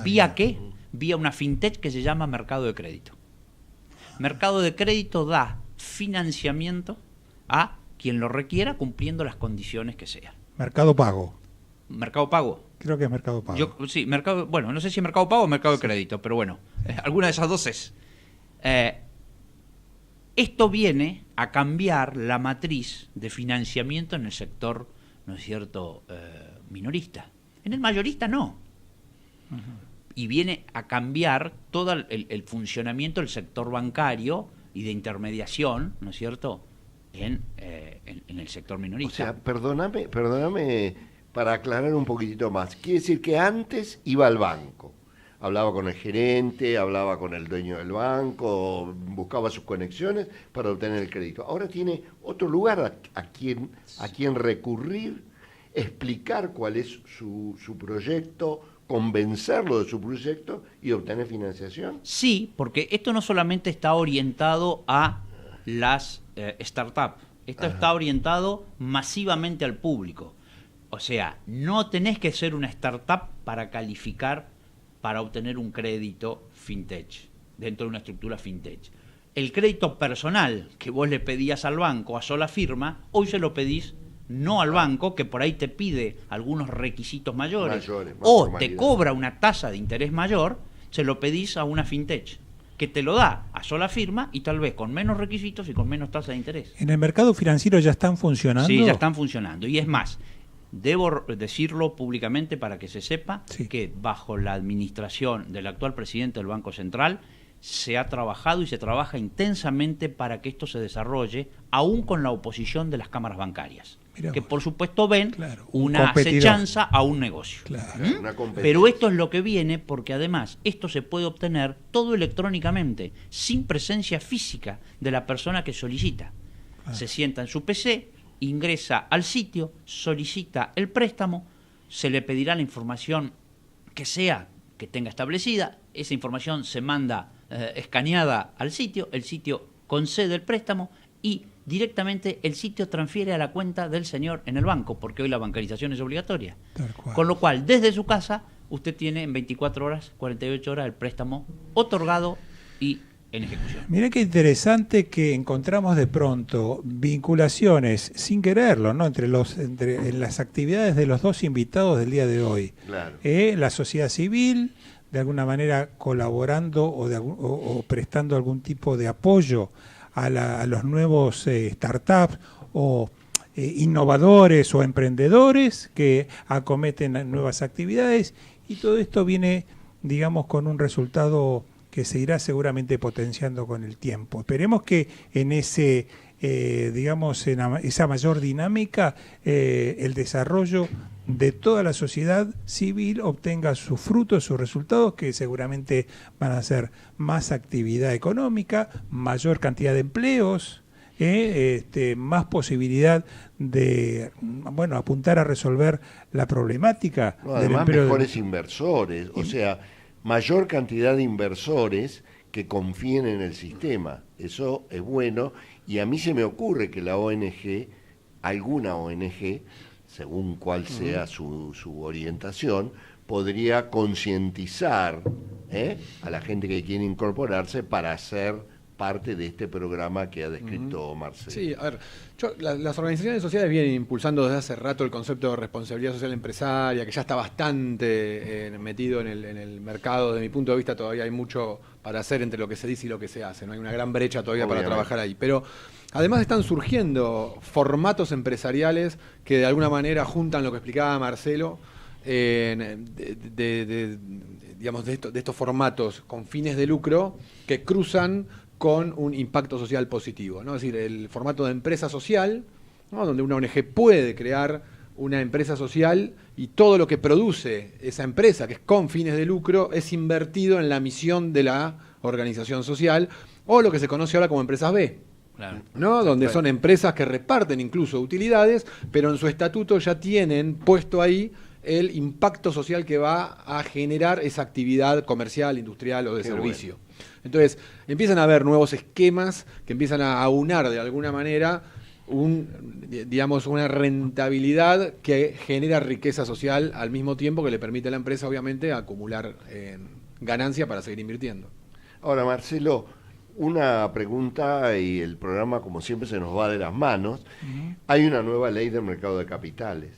¿Vía qué? Vía una fintech que se llama Mercado de Crédito. Mercado de Crédito da financiamiento a quien lo requiera cumpliendo las condiciones que sean. Mercado Pago. ¿Mercado Pago? Creo que es Mercado Pago. Sí, bueno, no sé si es Mercado Pago o Mercado de Crédito, pero bueno, alguna de esas dos es. Esto viene a cambiar la matriz de financiamiento en el sector, ¿no es cierto?, minorista. En el mayorista no. Y viene a cambiar todo el funcionamiento del sector bancario y de intermediación, ¿no es cierto?, en el sector minorista. O sea, perdóname para aclarar un poquitito más. Quiere decir que antes iba al banco, hablaba con el gerente, hablaba con el dueño del banco, buscaba sus conexiones para obtener el crédito. Ahora tiene otro lugar a quien recurrir, explicar cuál es su proyecto, convencerlo de su proyecto y obtener financiación. Sí, porque esto no solamente está orientado a las startups, esto está orientado masivamente al público. O sea, no tenés que ser una startup para calificar para obtener un crédito fintech, dentro de una estructura fintech. El crédito personal que vos le pedías al banco a sola firma, hoy se lo pedís no al banco, que por ahí te pide algunos requisitos mayores o te cobra una tasa de interés mayor, se lo pedís a una fintech, que te lo da a sola firma y tal vez con menos requisitos y con menos tasa de interés. ¿En el mercado financiero ya están funcionando? Sí, ya están funcionando. Y es más, debo decirlo públicamente para que se sepa que bajo la administración del actual presidente del Banco Central se ha trabajado y se trabaja intensamente para que esto se desarrolle, aún con la oposición de las cámaras bancarias, que por supuesto ven una acechanza a un negocio. Pero esto es lo que viene porque además esto se puede obtener todo electrónicamente, sin presencia física de la persona que solicita. Se sienta en su PC, ingresa al sitio, solicita el préstamo, se le pedirá la información que sea que tenga establecida, esa información se manda escaneada al sitio, el sitio concede el préstamo y directamente el sitio transfiere a la cuenta del señor en el banco, porque hoy la bancarización es obligatoria. Con lo cual, desde su casa, usted tiene en 24 horas, 48 horas el préstamo otorgado y en ejecución. Mirá qué interesante que encontramos de pronto vinculaciones, sin quererlo, ¿no?, entre las actividades de los dos invitados del día de hoy. La sociedad civil, de alguna manera colaborando o prestando algún tipo de apoyo a los nuevos startups o innovadores o emprendedores que acometen nuevas actividades, y todo esto viene, digamos, con un resultado que se irá seguramente potenciando con el tiempo. Esperemos que en ese, digamos, en esa mayor dinámica, el desarrollo de toda la sociedad civil obtenga sus frutos, sus resultados, que seguramente van a ser más actividad económica, mayor cantidad de empleos, más posibilidad de, bueno, apuntar a resolver la problemática del empleo. Mejores inversores, o sea, mayor cantidad de inversores que confíen en el sistema. Eso es bueno, y a mí se me ocurre que la ONG, alguna ONG, según cuál sea su orientación, podría concientizar a la gente que quiere incorporarse para ser parte de este programa que ha descrito Marcelo. Sí, a ver, las organizaciones sociales vienen impulsando desde hace rato el concepto de responsabilidad social empresaria, que ya está bastante metido en el mercado. Desde mi punto de vista todavía hay mucho para hacer entre lo que se dice y lo que se hace, no hay una gran brecha todavía para trabajar ahí, pero además están surgiendo formatos empresariales que de alguna manera juntan lo que explicaba Marcelo, digamos, de estos formatos con fines de lucro que cruzan con un impacto social positivo, ¿no? Es decir, el formato de empresa social, ¿no?, donde una ONG puede crear una empresa social y todo lo que produce esa empresa, que es con fines de lucro, es invertido en la misión de la organización social, o lo que se conoce ahora como empresas B. ¿No? Donde son empresas que reparten incluso utilidades, pero en su estatuto ya tienen puesto ahí el impacto social que va a generar esa actividad comercial, industrial o de servicio. Bueno. Entonces, empiezan a haber nuevos esquemas que empiezan a aunar de alguna manera una rentabilidad que genera riqueza social al mismo tiempo que le permite a la empresa, obviamente, acumular ganancia para seguir invirtiendo. Ahora, Marcelo, una pregunta y el programa, como siempre, se nos va de las manos. Hay una nueva ley del mercado de capitales.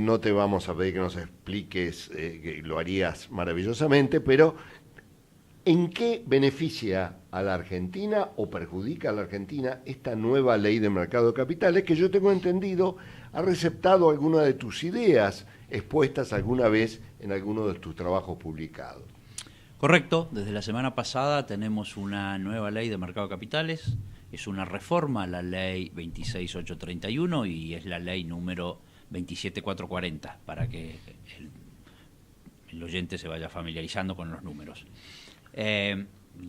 No te vamos a pedir que nos expliques, que lo harías maravillosamente, pero ¿en qué beneficia a la Argentina o perjudica a la Argentina esta nueva ley de mercado de capitales que yo tengo entendido ha receptado alguna de tus ideas expuestas alguna vez en alguno de tus trabajos publicados? Correcto, desde la semana pasada tenemos una nueva ley de mercado de capitales, es una reforma a la ley 26831 y es la ley número 27440 para que el oyente se vaya familiarizando con los números.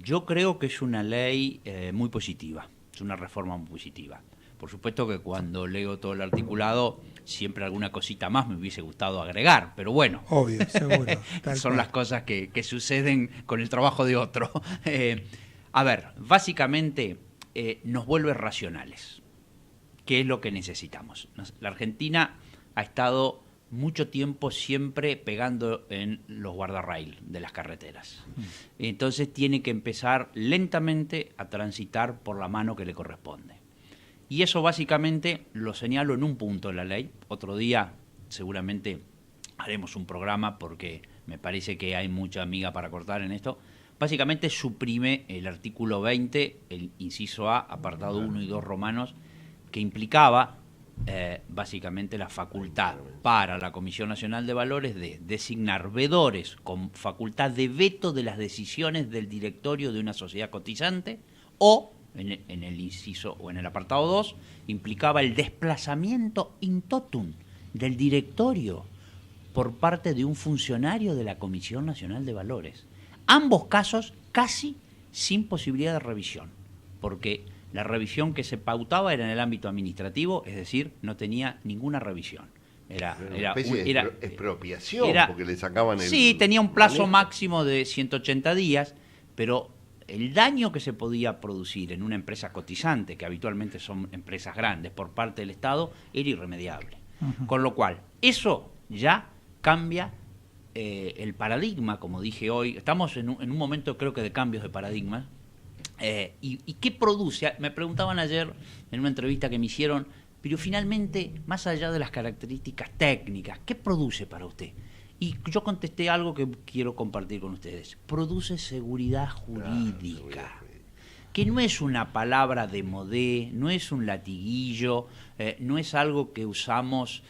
Yo creo que es una ley muy positiva, es una reforma muy positiva. Por supuesto que cuando leo todo el articulado, siempre alguna cosita más me hubiese gustado agregar, pero bueno. Obvio, seguro. Son las cosas que suceden con el trabajo de otro. A ver, básicamente nos vuelve racionales. ¿Qué es lo que necesitamos? La Argentina ha estado mucho tiempo siempre pegando en los guardarrail de las carreteras. Entonces tiene que empezar lentamente a transitar por la mano que le corresponde. Y eso básicamente lo señalo en un punto de la ley. Otro día seguramente haremos un programa porque me parece que hay mucha miga para cortar en esto. Básicamente suprime el artículo 20, el inciso A, apartado 1 y 2 romanos, que implicaba básicamente la facultad para la Comisión Nacional de Valores de designar veedores con facultad de veto de las decisiones del directorio de una sociedad cotizante o, en el inciso o en el apartado 2, implicaba el desplazamiento in totum del directorio por parte de un funcionario de la Comisión Nacional de Valores. Ambos casos casi sin posibilidad de revisión, porque la revisión que se pautaba era en el ámbito administrativo, es decir, no tenía ninguna revisión. Era expropiación, porque le sacaban el... Sí, tenía un plazo máximo de 180 días, pero el daño que se podía producir en una empresa cotizante, que habitualmente son empresas grandes, por parte del Estado, era irremediable. Con lo cual, eso ya cambia el paradigma, como dije hoy. Estamos en un momento, creo que, de cambios de paradigma. ¿Y qué produce? Me preguntaban ayer en una entrevista que me hicieron, pero finalmente, más allá de las características técnicas, ¿qué produce para usted? Y yo contesté algo que quiero compartir con ustedes. Produce seguridad jurídica, que no es una palabra de modé, no es un latiguillo, no es algo que usamos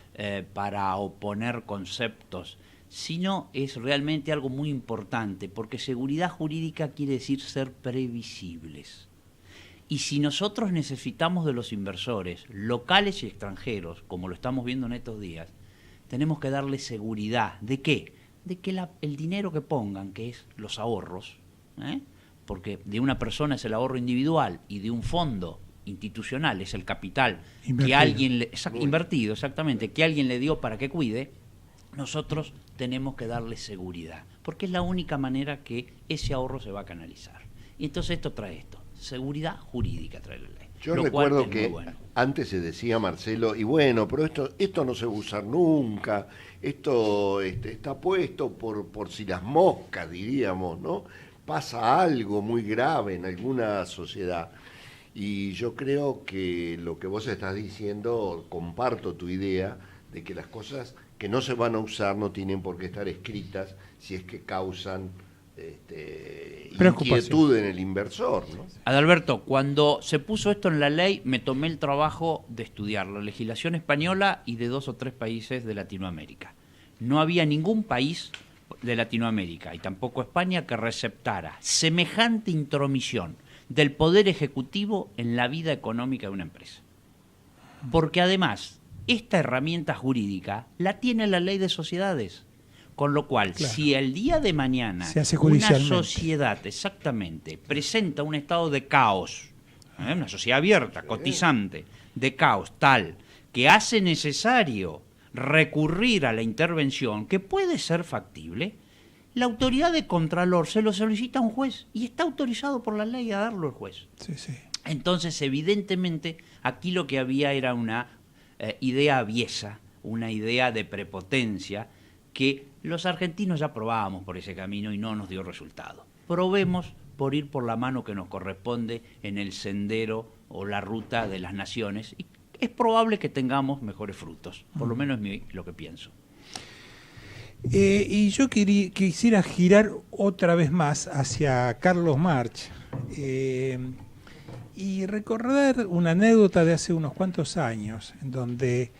para oponer conceptos, sino es realmente algo muy importante, porque seguridad jurídica quiere decir ser previsibles. Y si nosotros necesitamos de los inversores, locales y extranjeros, como lo estamos viendo en estos días, tenemos que darle seguridad. ¿De qué? De que el dinero que pongan, que es los ahorros, porque de una persona es el ahorro individual y de un fondo institucional es el capital invertido. Que alguien invertido, exactamente, que alguien le dio para que cuide, nosotros tenemos que darle seguridad, porque es la única manera que ese ahorro se va a canalizar. Y entonces esto trae esto, seguridad jurídica trae la ley. Yo recuerdo que antes se decía, Marcelo, y bueno, pero esto no se va a usar nunca, esto está puesto por si las moscas, diríamos, ¿no? Pasa algo muy grave en alguna sociedad. Y yo creo que lo que vos estás diciendo, comparto tu idea de que las cosas que no se van a usar no tienen por qué estar escritas si es que causan inquietud en el inversor, ¿no? Adalberto, cuando se puso esto en la ley, me tomé el trabajo de estudiar la legislación española y de 2 o 3 países de Latinoamérica. No había ningún país de Latinoamérica, y tampoco España, que receptara semejante intromisión del Poder Ejecutivo en la vida económica de una empresa. Porque además, esta herramienta jurídica la tiene la ley de sociedades. Con lo cual, claro, si el día de mañana una sociedad exactamente presenta un estado de caos, una sociedad abierta, cotizante, de caos tal, que hace necesario recurrir a la intervención, que puede ser factible, la autoridad de contralor se lo solicita a un juez y está autorizado por la ley a darlo el juez. Sí, sí. Entonces, evidentemente, aquí lo que había era una idea aviesa, una idea de prepotencia, que los argentinos ya probábamos por ese camino y no nos dio resultado. Probemos por ir por la mano que nos corresponde en el sendero o la ruta de las naciones, y es probable que tengamos mejores frutos, por lo menos es lo que pienso. Y yo quisiera girar otra vez más hacia Carlos March y recordar una anécdota de hace unos cuantos años, en donde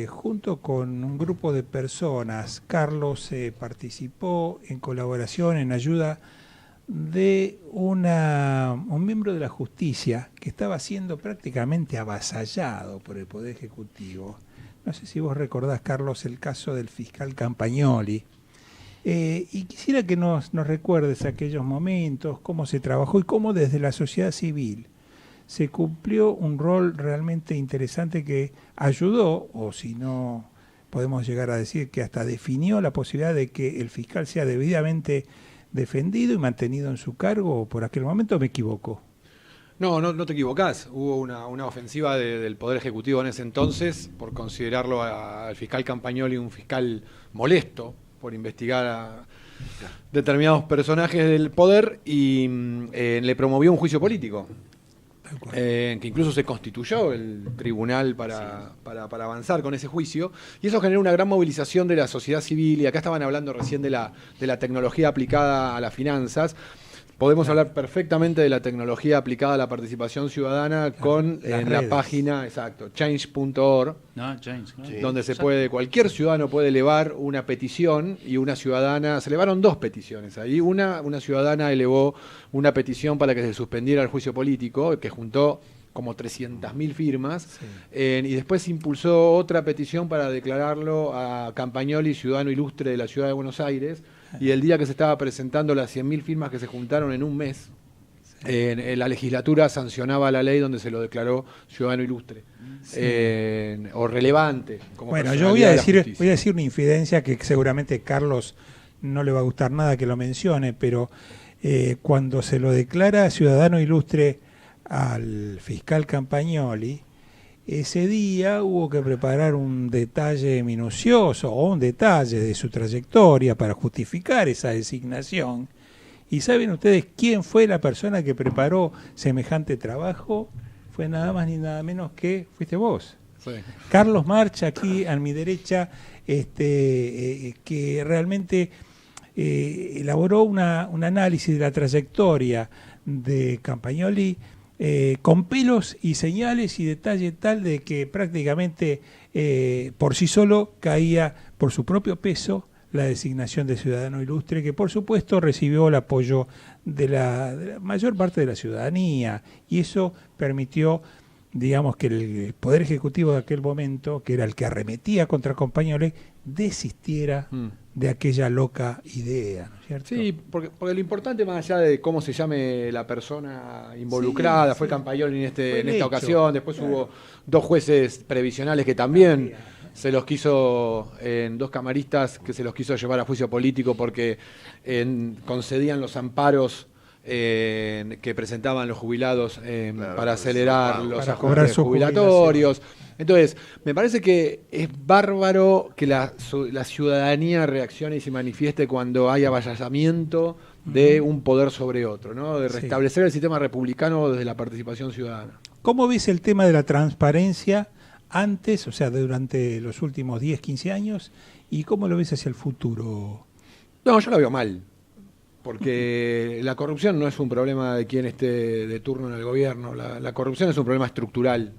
junto con un grupo de personas, Carlos participó en colaboración, en ayuda de un miembro de la justicia que estaba siendo prácticamente avasallado por el Poder Ejecutivo. No sé si vos recordás, Carlos, el caso del fiscal Campagnoli. Y quisiera que nos recuerdes aquellos momentos, cómo se trabajó y cómo desde la sociedad civil se cumplió un rol realmente interesante que ayudó, o si no podemos llegar a decir que hasta definió la posibilidad de que el fiscal sea debidamente defendido y mantenido en su cargo por aquel momento. ¿Me equivoco? No te equivocás. Hubo una ofensiva del Poder Ejecutivo en ese entonces por considerarlo al fiscal Campagnoli un fiscal molesto, por investigar a determinados personajes del poder y le promovió un juicio político. Que incluso se constituyó el tribunal para avanzar con ese juicio, y eso generó una gran movilización de la sociedad civil. Y acá estaban hablando recién de la tecnología aplicada a las finanzas. Podemos hablar perfectamente de la tecnología aplicada a la participación ciudadana con la página, exacto, change.org, donde cualquier ciudadano puede elevar una petición, y una ciudadana, se elevaron 2 peticiones ahí. Una ciudadana elevó una petición para que se suspendiera el juicio político, que juntó como 300.000 firmas, y después impulsó otra petición para declararlo a Campagnoli ciudadano ilustre de la ciudad de Buenos Aires. Y el día que se estaba presentando las 100.000 firmas que se juntaron en un mes, la legislatura sancionaba la ley donde se lo declaró ciudadano ilustre, o relevante. Como bueno, yo voy a decir una infidencia que seguramente Carlos no le va a gustar nada que lo mencione, pero cuando se lo declara ciudadano ilustre al fiscal Campagnoli, ese día hubo que preparar un detalle minucioso o un detalle de su trayectoria para justificar esa designación. ¿Y saben ustedes quién fue la persona que preparó semejante trabajo? Fue nada más ni nada menos que fuiste vos. Sí. Carlos March, aquí a mi derecha, que realmente elaboró un análisis de la trayectoria de Campagnoli, con pelos y señales y detalle tal de que prácticamente por sí solo caía por su propio peso la designación de ciudadano ilustre, que por supuesto recibió el apoyo de la mayor parte de la ciudadanía, y eso permitió, digamos, que el Poder Ejecutivo de aquel momento, que era el que arremetía contra Campagnoli, desistiera de aquella loca idea, ¿no es cierto? Sí, porque lo importante, más allá de cómo se llame la persona involucrada, fue Campagnoli en esta ocasión. Después hubo 2 jueces previsionales que también se los quiso, 2 camaristas que se los quiso llevar a juicio político porque concedían los amparos que presentaban los jubilados para acelerar los ajustes jubilatorios. Entonces, me parece que es bárbaro que la ciudadanía reaccione y se manifieste cuando hay avasallamiento de un poder sobre otro, ¿no? De restablecer el sistema republicano desde la participación ciudadana. ¿Cómo ves el tema de la transparencia antes, o sea, durante los últimos 10, 15 años, y cómo lo ves hacia el futuro? No, yo lo veo mal. Porque la corrupción no es un problema de quien esté de turno en el gobierno, la corrupción es un problema estructural.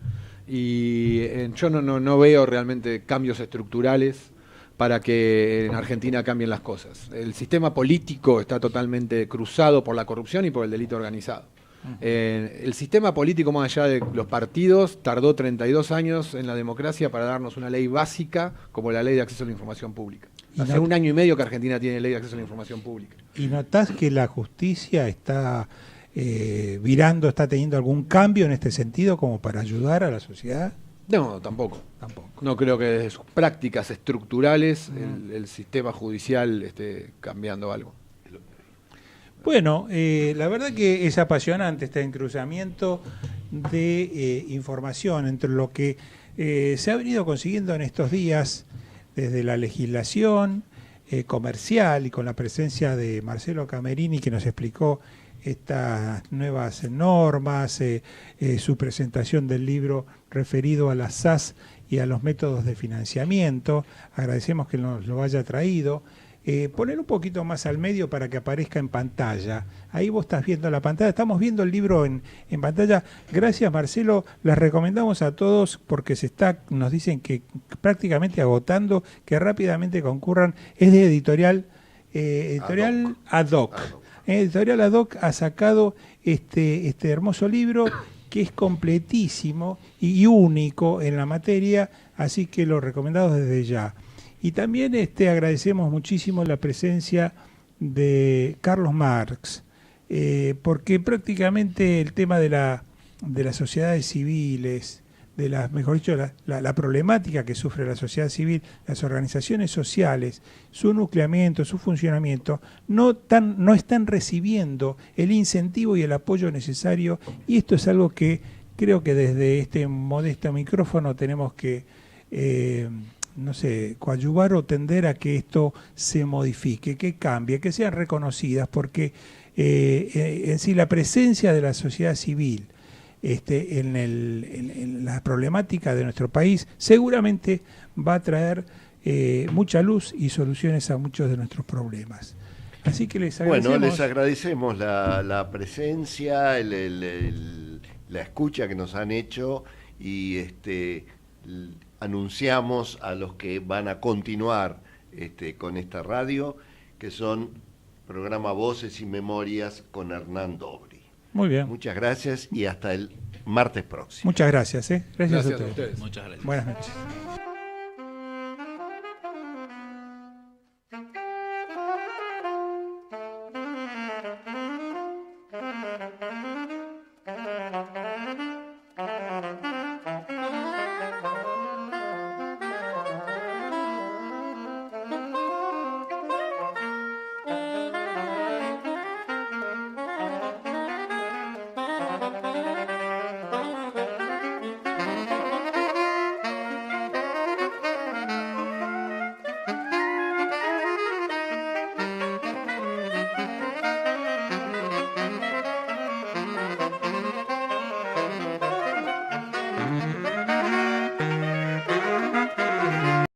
Y yo no veo realmente cambios estructurales para que en Argentina cambien las cosas. El sistema político está totalmente cruzado por la corrupción y por el delito organizado. El sistema político, más allá de los partidos, tardó 32 años en la democracia para darnos una ley básica como la Ley de Acceso a la Información Pública. Hace 1 año y medio que Argentina tiene Ley de Acceso a la Información Pública. ¿Y notás que la justicia está virando, está teniendo algún cambio en este sentido como para ayudar a la sociedad? No, tampoco. No creo que desde sus prácticas estructurales el sistema judicial esté cambiando algo. Bueno, la verdad que es apasionante este encruzamiento de información entre lo que se ha venido consiguiendo en estos días desde la legislación comercial y con la presencia de Marcelo Camerini, que nos explicó estas nuevas normas, su presentación del libro referido a las SAS y a los métodos de financiamiento. Agradecemos que nos lo haya traído. Poner un poquito más al medio para que aparezca en pantalla. Ahí vos estás viendo la pantalla, estamos viendo el libro en pantalla. Gracias, Marcelo, las recomendamos a todos porque nos dicen que prácticamente agotando, que rápidamente concurran. Es de editorial Ad Hoc. Editorial Ad Hoc ha sacado este hermoso libro que es completísimo y único en la materia, así que lo recomendamos desde ya. Y también agradecemos muchísimo la presencia de Carlos Marx, porque prácticamente el tema de las sociedades civiles, mejor dicho, la problemática que sufre la sociedad civil, las organizaciones sociales, su nucleamiento, su funcionamiento, no están recibiendo el incentivo y el apoyo necesario, y esto es algo que creo que desde este modesto micrófono tenemos que coadyuvar o tender a que esto se modifique, que cambie, que sean reconocidas, porque en sí la presencia de la sociedad civil en la problemática de nuestro país seguramente va a traer mucha luz y soluciones a muchos de nuestros problemas. Así que les agradecemos. Bueno, les agradecemos la presencia, la escucha que nos han hecho y anunciamos a los que van a continuar con esta radio, que son programa Voces y Memorias con Hernán Dobri. Muy bien. Muchas gracias y hasta el martes próximo. Muchas gracias. Gracias a ustedes. ustedes. Muchas gracias. Buenas noches.